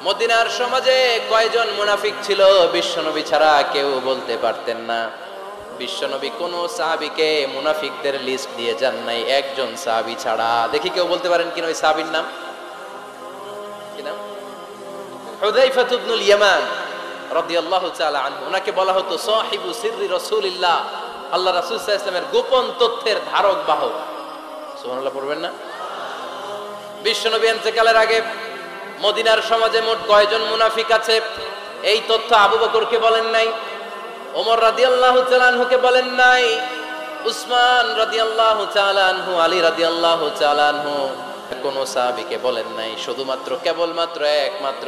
মদিনার সমাজে কয়জন মুনাফিক ছিল বিশ্বনবী ছাড়া কেউ বলতে পারতেন না। বিশ্বনবী কোন সাহাবীকে মুনাফিকদের লিস্ট দিয়ে যান নাই, একজন সাহাবী ছাড়া। দেখি কেউ বলতে পারেন কিনা ওই সাহাবীর নাম কি নাম? হুযায়ফা ইবনুল ইয়ামান রাদিয়াল্লাহু তাআলা আনহু। ওনাকে বলা হতো সাহিবু সিররি রাসূলিল্লাহ, আল্লাহ রাসূল সাল্লাল্লাহু আলাইহি ওয়াসাল্লামের গোপন তথ্যের ধারক বাহক। সুবহানাল্লাহ পড়বেন না? বিশ্বনবী ইন্তেকালের আগে মদিনার সমাজে মোট কয়জন মুনাফিক আছে এই তথ্য আবু বকরকে বলেন নাই, ওমর রাদিয়াল্লাহু তাআলা আনহুকে বলেন নাই, উসমান রাদিয়াল্লাহু তাআলা আনহু, আলী রাদিয়াল্লাহু তাআলা আনহু কোন সাহাবীকে বলেন নাই। শুধুমাত্র কেবলমাত্র একমাত্র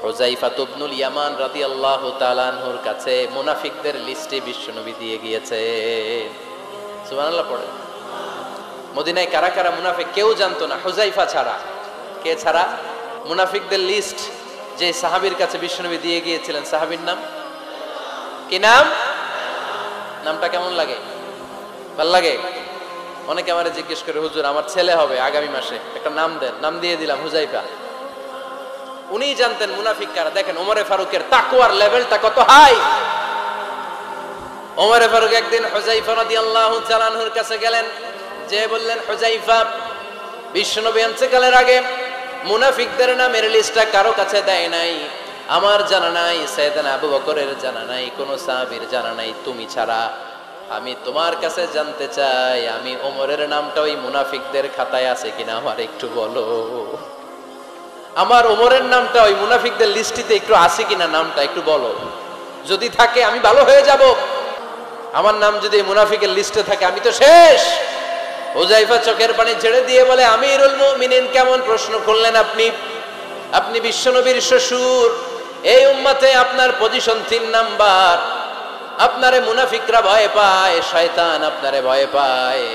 হুযায়ফা ইবনুল ইয়ামান রাদিয়াল্লাহু তাআলা আনহুর কাছে মুনাফিকদের লিস্টে বিশ্বনবী দিয়ে গিয়েছে। সুবহানাল্লাহ পড়ে। মদিনায় কারা কারা মুনাফিক কেউ জানতো না হুযায়ফা ছাড়া। কে ছাড়া? মুনাফিকদের লিস্ট যে সাহাবীর কাছে বিশ্বনবী দিয়ে গিয়েছিলেন, সাহাবীর নাম কি? নাম? নামটা কেমন লাগে? ভাল লাগে? অনেকে আমারে জিজ্ঞেস করে, হুজুর আমার ছেলে হবে আগামী মাসে, একটা নাম দেন। নাম দিয়ে দিলাম হুযায়ফা। উনি জানতেন মুনাফিক কারা। দেখেন ওমরে ফারুকের তাকওয়ার লেভেলটা কত হাই। ওমরে ফারুক একদিন হুযায়ফা রাদিয়াল্লাহু তাআলা আনহুর কাছে গেলেন, যে বললেন, হুযায়ফা, বিশ্বনবী ইন্তেকালের আগে মুনাফিকদের নামের লিস্টটা কারো কাছে দেয় নাই, আমার জানা নাই, সাইয়েদনা আবু বকরের জানা নাই, কোন সাহাবীর জানা নাই, তুমি ছাড়া। আমি তোমার কাছে জানতে চাই, আমি ওমরের নামটা ওই মুনাফিকদের খাতায় আছে কিনা আমার একটু বলো। আমার ওমরের নামটা ওই মুনাফিকদের লিস্টিতে একটু আছে কিনা, নামটা একটু বলো। যদি থাকে আমি ভালো হয়ে যাব। আমার নাম যদি মুনাফিকের লিস্টে থাকে আমি তো শেষ। হুযায়ফা চোখের পানি ছেড়ে দিয়ে বলে, আমিরুল মুমিনিন, কেমন প্রশ্ন করলেন আপনি? আপনি বিশ্বনবীর শ্বশুর, এই উম্মতে আপনার পজিশন 3 নাম্বার। আপনারে মুনাফিকরা ভয় পায়, শয়তান আপনারে ভয় পায়।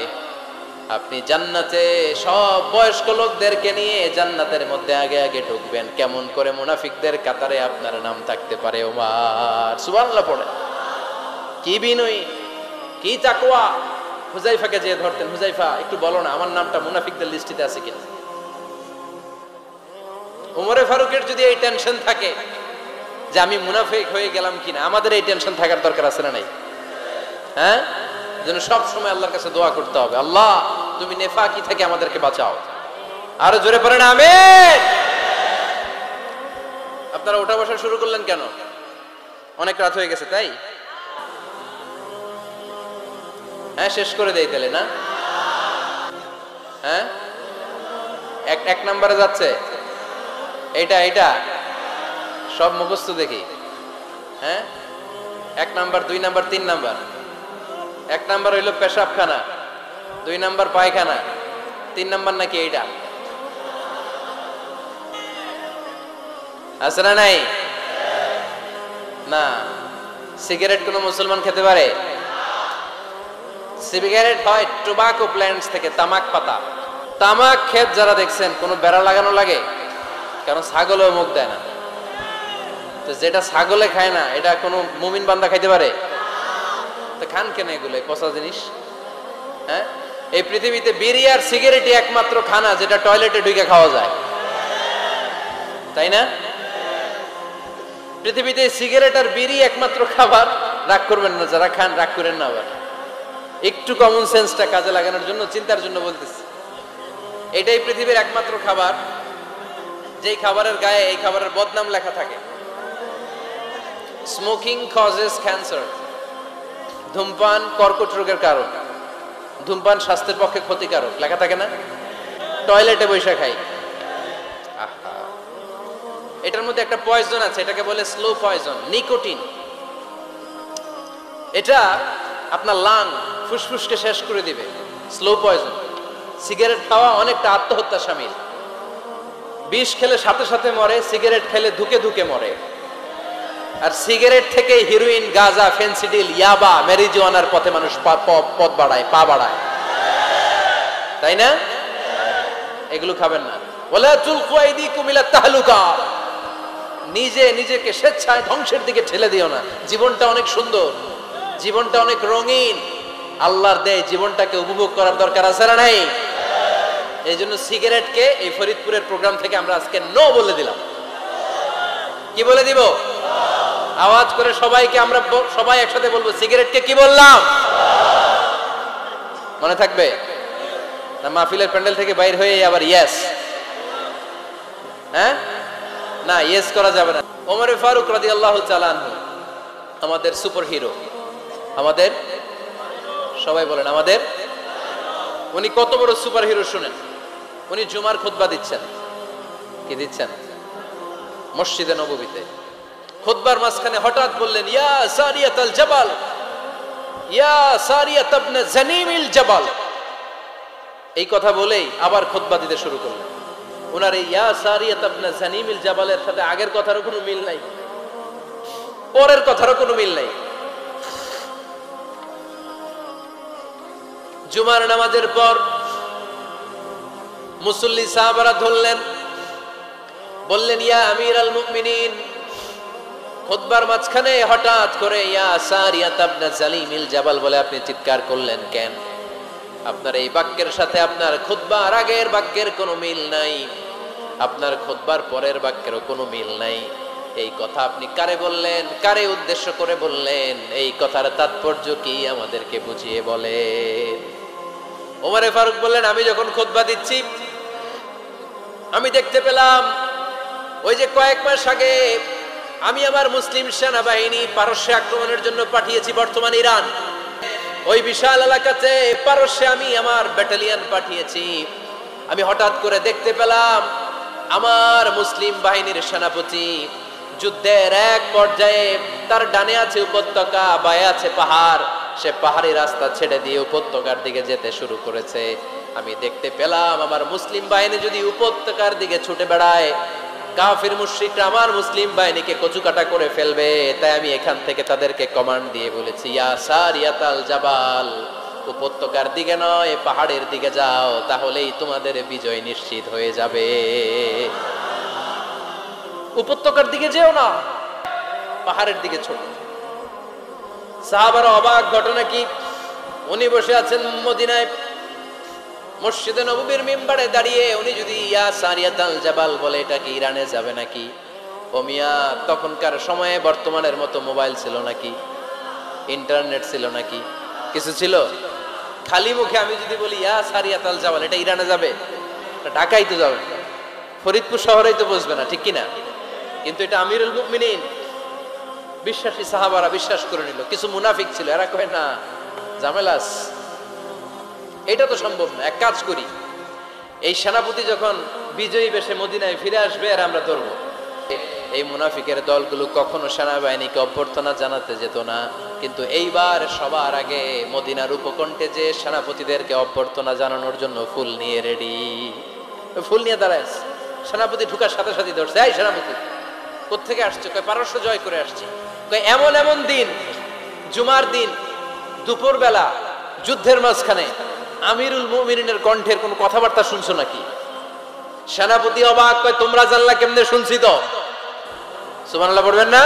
আপনি জান্নাতে সব বয়স্ক লোকদেরকে নিয়ে জান্নাতের মধ্যে আগে আগে ঢুকবেন, কেমন করে মুনাফিকদের কাতারে আপনার নাম থাকতে পারে? ওমর সুবহানাল্লাহ পড়ে। কি বিনয়ী, কি তাকওয়া। হুযায়ফাকে যে ধরতেন, হুযায়ফা একটু বলো না আমার নামটা মুনাফিকদের লিস্টিতে আছে কিনা। ওমরে ফারুকের যদি এই টেনশন থাকে যে আমি মুনাফিক হয়ে গেলাম কিনা, আমাদের এই টেনশন থাকার দরকার আছে না নাই? হ্যাঁ, যেন সব সময় আল্লাহর কাছে দোয়া করতে হবে, আল্লাহ তুমি নেফাকি থেকে আমাদেরকে বাঁচাও। আরো জোরে পড়েন আমিন। আপনারা ওঠা বসা শুরু করলেন কেন? অনেক রাত হয়ে গেছে তাই? হ্যাঁ, শেষ করে দেই তাহলে না? হ্যাঁ, এক নাম্বারে যাচ্ছে এইটা সব মুখস্থ দেখি। হ্যাঁ, 1 নাম্বার, 2 নাম্বার, 3 নাম্বার। 1 নাম্বার হইল পেশাবখানা, 2 নাম্বার পায়খানা, 3 নাম্বার নাকি এইটা আছে না? নাই না। সিগারেট কোন মুসলমান খেতে পারে? সিগারেট হয় টোবাকো প্ল্যান্টস থেকে, তামাক পাতা। তামাক ক্ষেত যারা দেখছেন, কোন বেড়া লাগানো লাগে? কারণ ছাগলেও মুখ দেয় না। তো যেটা ছাগলে খায় না, এটা কোনো মুমিন বান্দা খাইতে পারে? তো খান কেন এগুলো পচা জিনিস? হ্যাঁ, এই পৃথিবীতে বিড়ি আর সিগারেটই একমাত্র খানা যেটা টয়লেটে ঢুকে খাওয়া যায়, তাই না? পৃথিবীতে সিগারেট আর বিড়ি একমাত্র খাবার। রাগ করবেন না যারা খান, রাগ করেন না। আবার একটু কমন সেন্সটা কাজে লাগানোর জন্য, চিন্তার জন্য বলতেছি। এটাই পৃথিবীর একমাত্র খাবার যেই খাবারের গায়ে এই খাবারের বদনাম লেখা থাকে, স্মোকিং কজেস ক্যান্সার। ধূমপান কর্কট রোগের কারণ, ধূমপান স্বাস্থ্যের পক্ষে ক্ষতিকারক লেখা থাকে না? টয়লেটে বসে খাই। এটার মধ্যে একটা পয়জন আছে, এটাকে বলে স্লো পয়জন, নিকোটিন। এটা আপনার লাং, ফুসফুসকে শেষ করে দিবে। Slow poison. সিগারেট খাওয়া অনেকটা আত্মহত্যা শামিল। বিষ খেলে সাথে সাথে মরে, সিগারেট খেলে ধুকে ধুকে মরে। আর সিগারেট থেকে হিরোইন, গাঁজা, ফেন্সিডিল, ইয়াবা, ম্যারিজুয়ানার পথে মানুষ পথ বাড়ায়, পা বাড়ায়, তাই না? এগুলো খাবেন না। ওয়ালা তুলকু আইদিকুম ইলা তাহলুকা। নিজেকে স্বেচ্ছায় ধ্বংসের দিকে ঠেলে দিও না। জীবনটা অনেক সুন্দর, জীবনটা অনেক রঙিন, আল্লাহর দেয় জীবনটাকে উপভোগ করার দরকার আছে না নাই? এই জন্য সিগারেটকে এই ফরিদপুরের প্রোগ্রাম থেকে আমরা আজকে নো বলে দিলাম। কি বলে দিব? আওয়াজ করে সবাইকে আমরা সবাই একসাথে বলবো, সিগারেটকে কি বললাম? মনে থাকবে না? মাহফিলের প্যান্ডেল থেকে বাইর হয়ে আবার ইয়েস, হ্যাঁ না, ইয়েস করা যাবে না। ওমর ফারুক রাদিয়াল্লাহু তাআলা আনহু আমাদের সুপার হিরো, আমাদের সবাই বলেন আমাদের। উনি কত বড় সুপার হিরো শুনেন। উনি জুমার খুতবা দিচ্ছেন। কি দিচ্ছেন? মসজিদে নববীতে খুতবার মাঝখানে হঠাৎ বললেন, ইয়া সারিয়াতাল জাবাল, ইয়া সারিয়াত ইবনে জানিমিল জাবাল। এই কথা বলেই আবার খুতবা দিতে শুরু করলেন। ওনার এই ইয়া সারিয়াত ইবনে জানিমিল জাবালের সাথে আগের কথারও কোনো মিল নাই, পরের কথারও কোনো মিল নাই। জুমার নামাজের পর মুসল্লি সাহাবারা ধরলেন, বললেন, ইয়া আমিরাল মুমিনিন। খুতবার মাঝখানে হঠাৎ করে ইয়া সারিয়াত ইবনে জালিমিল জাবাল বলে আপনি চিৎকার করলেন কেন? আপনার এই বাক্যের সাথে আপনার খুতবার আগের বাক্যের কোনো মিল নাই, আপনার খুতবার পরের বাক্যেরও কোনো মিল নাই। এই কথা আপনি কারে বললেন? কারে উদ্দেশ্য করে বললেন? এই কথার তাৎপর্য কি আমাদেরকে বুঝিয়ে বলেন। ওমরে ফারুক বললেন, আমি যখন খুতবা দিচ্ছি আমি দেখতে পেলাম ওই যে কয়েক মাস আগে আমি আমার মুসলিম সেনাবাহিনী পারস্যে আক্রমণের জন্য পাঠিয়েছি, বর্তমান ইরান, ওই বিশাল এলাকাতে পারস্যে আমি আমার ব্যাটালিয়ন পাঠিয়েছি। আমি হঠাৎ করে দেখতে পেলাম আমার মুসলিম বাহিনীর সেনাপতি যুদ্ধের এক পর্যায়ে তার ডানে আছে উপত্যকা, বায়ে আছে পাহাড়, সে পাহাড়ি রাস্তা ছেড়ে দিয়ে উপত্যকার দিকে যেতে শুরু করেছে। আমি দেখতে পেলাম আমার মুসলিম বাহিনী যদি উপত্যকার দিকে ছুটে বেড়ায়, কাফির মুশরিকরা আমার মুসলিম বাহিনীকে কচুকাটা করে ফেলবে। তাই আমি এখান থেকে তাদেরকে কমান্ড দিয়ে বলেছি, ইয়া সারিয়াতাল জাবাল, উপত্যকার দিকে নয় পাহাড়ের দিকে যাও, তাহলেই তোমাদের বিজয় নিশ্চিত হয়ে যাবে। উপত্যকার দিকে যেও না, পাহাড়ের দিকে ছোট। সাহাবারা অবাক। ঘটনা কি? উনি বসে আছেন মদিনায় মসজিদে নববীর মিম্বারে দাঁড়িয়ে, উনি যদি ইয়া সারিয়াতাল জাবাল বলে, এটা কি ইরানে যাবে নাকি? ও মিয়া, তখনকার সময়ে বর্তমানের মতো মোবাইল ছিল নাকি? ইন্টারনেট ছিল নাকি? কিছু ছিল? খালি মুখে আমি যদি বলি ইয়া সারিয়াতাল জাবাল, এটা ইরানে যাবে? ঢাকাই তো যাবে, ফরিদপুর শহরেই তো বসবে না, ঠিক কিনা? কিন্তু এটা আমিরুল মুমিনিন, বিশ্বাসী সাহাবারা বিশ্বাস করে নিল। কিছু মুনাফিক ছিল, এরা কয় না, ঝামেলাস, এটা তো সম্ভব না। এক কাজ করি, এই সেনাপতি যখন বিজয়ী বেশে মদিনায় ফিরে আসবে আর আমরা ধরবো। এই মুনাফিকের দলগুলো কখনো সেনাবাহিনীকে অভ্যর্থনা জানাতে যেত না, কিন্তু এইবার সবার আগে মদিনার উপকণ্ঠে যে সেনাপতিদেরকে অভ্যর্থনা জানানোর জন্য ফুল নিয়ে রেডি, ফুল নিয়ে দাঁড়ায়। সেনাপতি ঢুকার সাথে সাথে ধরছে, এই সেনাপতি কোত্থেকে আসছে? কয় পারস্য জয় করে আসছি। কয় এমন এমন দিন, জুমার দিন দুপুর বেলা যুদ্ধের মাঝখানে আমিরুল মুমিনিনের কণ্ঠের কোন কথাবার্তা শুনছো নাকি? সেনাপতি অবাক। কয় তোমরা জানলা কেমনে? শুনছি তো। সুবহানাল্লাহ পড়বেন না?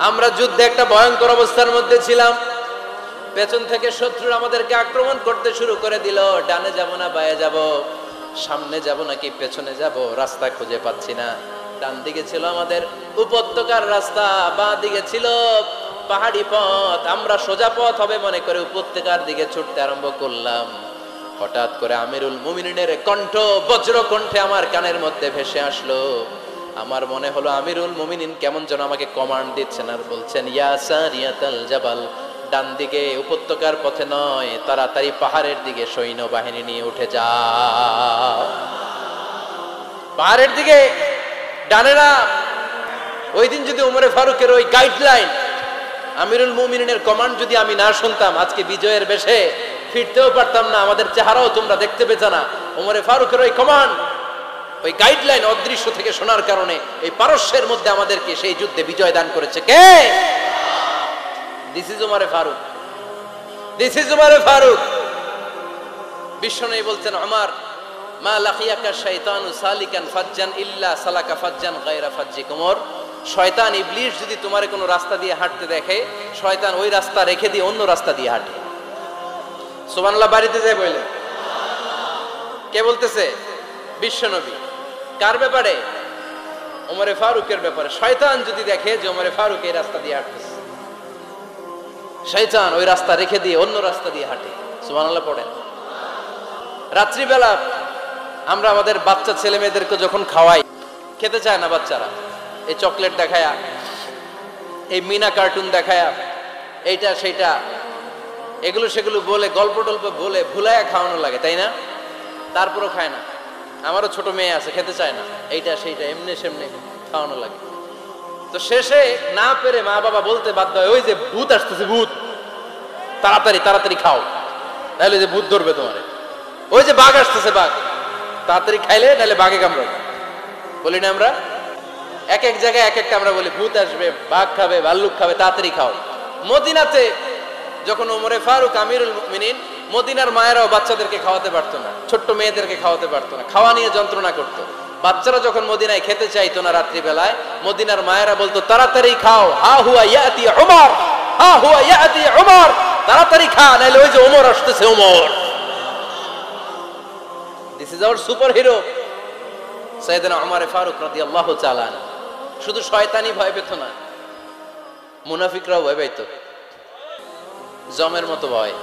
আমরা যুদ্ধে একটা ভয়ঙ্কর অবস্থার মধ্যে ছিলাম, পেছন থেকে শত্রু আমাদেরকে আক্রমণ করতে শুরু করে দিল। ডানে যাব না বায়ে যাব, সামনে যাব নাকি পেছনে যাব, রাস্তা খুঁজে পাচ্ছি না। ডান দিকে ছিল আমাদের উপত্যকার রাস্তা, বাঁ দিকে ছিল পাহাড়ি পথ। আমরা সোজা পথ হবে মনে করে উপত্যকার দিকে ছুটতে আরম্ভ করলাম। হঠাৎ করে আমিরুল মুমিনিনের কণ্ঠ বজ্র কণ্ঠে আমার কানের মধ্যে ভেসে আসলো। আমার মনে হলো আমিরুল মুমিনিন কেমন যেন আমাকে কমান্ড দিচ্ছেন আর বলছেন, ইয়া সারিয়াতাল জাবাল, ডান দিকে উপত্যকার পথে নয়, তাড়াতাড়ি পাহাড়ের দিকে সৈন্য বাহিনী নিয়ে উঠে যাও। পাহাড়ের দিকে, ডানে না। ওই দিন যদি ওমরে ফারুকের ওই গাইডলাইন, আমিরুল মুমিনিনের কমান্ড যদি আমি না শুনতাম, আজকে বিজয়ের বেশে ফিরতেও পারতাম না, আমাদের চেহারাও তোমরা দেখতে পেতে না। ওমরে ফারুকের ওই কমান্ড, ওই গাইডলাইন অদৃশ্য থেকে শোনার কারণে এই পারস্যের মধ্যে আমাদেরকে সেই যুদ্ধে বিজয় দান করেছে কে? দিস ইজ ওমরে ফারুক, দিস ইজ ওমরে ফারুক। বিশ্বনবী বলছেন, আমার মা লাকিয়াকা শাইতানু সালিকান ফাজ্জান ইল্লা সালাকা ফাজ্জান গায়রা ফাজ্জিক। ওমর, শয়তান ইবলিস যদি তোমার কোনো রাস্তা দিয়ে হাঁটতে দেখে, শয়তান ওই রাস্তা রেখে দিয়ে অন্য রাস্তা দিয়ে হাঁটে। সুবহানাল্লাহ বাড়িতে যায় বলে কে বলতেছে? বিশ্বনবী। কার ব্যাপারে? ওমরে ফারুকের ব্যাপারে, শয়তান যদি দেখে যে ওমরে ফারুক এই রাস্তা দিয়ে হাঁটতেছে, শয়তান ওই রাস্তা রেখে দিয়ে অন্য রাস্তা দিয়ে হাঁটে। সুবহানাল্লাহ পড়েন। রাত্রিবেলা আমরা আমাদের বাচ্চা ছেলে মেয়েদেরকে যখন খাওয়াই, খেতে চায় না বাচ্চারা, এই চকলেট দেখায়া, এই মিনা কার্টুন দেখায়া, এইটা সেইটা এগুলো সেগুলো বলে, গল্প টল্প বলে ভুলায়া খাওয়ানো লাগে, তাই না? তারপরও খায় না। আমারও ছোট মেয়ে আছে, খেতে চায় না, এইটা সেইটা এমনি সেমনি খাওয়ানো লাগে। তো শেষে না পেরে মা বাবা বলতে বাধ্য হয়, ওই যে ভূত আসতেছে, ভূত, তাড়াতাড়ি তাড়াতাড়ি খাও, নাহলে যে ভূত ধরবে তোমারে। ওই যে বাঘ আসতেছে, বাঘ, তাড়াতাড়ি খাইলে নাহলে বাঘে কামড়াবে। বলি না আমরা? এক এক জায়গায় এক একটা আমরা বলি, ভূত আসবে, বাঘ খাবে, ভাল্লুক খাবে, তাড়াতাড়ি খাও। মদিনাতে যখন ওমরে ফারুক আমিরুল মুমিনিন, মদিনার মায়েরাও বাচ্চাদেরকে খাওয়াতে পারতো না, ছোট্ট মেয়েদেরকে খাওয়াতে পারতো না, খাওয়া নিয়ে যন্ত্রণা করতো। বাচ্চারা যখন মদিনায় খেতে চাইতো না রাত্রি বেলায়, মদিনার মায়েরা বলতো তাড়াতাড়ি খাও, হা হুয়া ইয়াতি উমর, হা হুয়া ইয়াতি উমর, তাড়াতাড়ি খা, নাহলে ওই যে ওমর আসতেছে, Omar. This is our superhero Sayyidna Omar Farooq রাদিয়াল্লাহু তাআলা আনহু। শুধু শয়তানি ভয় পেত না, মুনাফিকরাও ভয় পাইতো, জমের মতো ভয়।